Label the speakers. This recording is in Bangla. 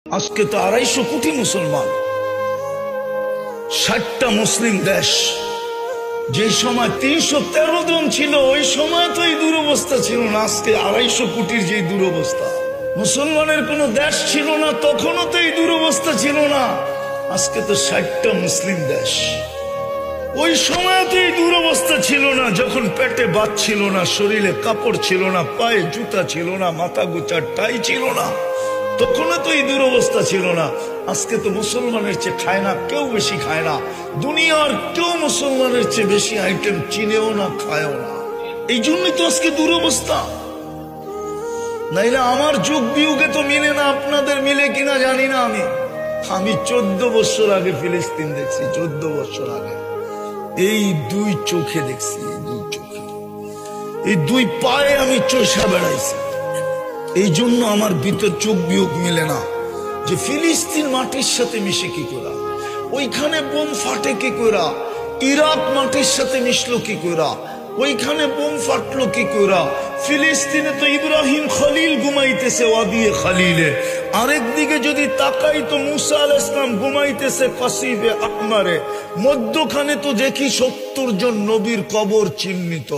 Speaker 1: আজকে তো 250 কোটি মুসলমান, 60টা মুসলিম দেশ। যে সময় 313 জন ছিল ওই সময় তো এই দুরবস্থা ছিল না। আজকে 250 কোটির যে দুরবস্থা, মুসলমানের কোনো দেশ ছিল না তখনও তো এই দুরবস্থা ছিল না। আজকে তো 60টা মুসলিম দেশ। ওই সময় তো এই দুরবস্থা ছিল না, যখন পেটে ভাত ছিল না, শরীরে কাপড় ছিল না, পায়ে জুতা ছিল না, মাথা গোচার টাই ছিল না, তখনও তো এই দুরবস্থা ছিল না। আজকে তো মুসলমানের চেয়ে খায় না কেউ, বেশি খায় না। দুনিয়ার কেউ মুসলমানের চেয়ে বেশি আইটেম চিনেও না, খায়ও না। এই জন্যই তো আজকে দুরবস্থা। নাইলে আমার যুগ বিয়োগে তো মিলে না, আপনাদের মিলে কিনা জানি না। আমি 14 বছর আগে ফিলিস্তিন দেখছি, 14 বছর আগে এই দুই চোখে দেখছি, এই দুই চোখে, এই দুই পায়ে আমি চষা বেড়াইছি। এই জন্য আমার ভিতর চোখ বিয়োগ মিলে না যে ফিলিস্তিন মাটির সাথে মিশে কি করা, ওইখানে বোম ফাটে কি করা, ইরাক মাটির সাথে মিশলো কি করা, ওইখানে বোম ফাটলো কি করা। ফিলিস্তিনে তো ইব্রাহিম খলিল ঘুমাইতেছে ওয়াদিয়ে খলিলে, আরেকদিকে যদি তাকাই তো মুসা আলাইহিস সালাম ঘুমাইতেছে কাসিবে আকমারে। মধ্যখানে তো দেখি 70 জন নবীর কবর চিহ্নিত।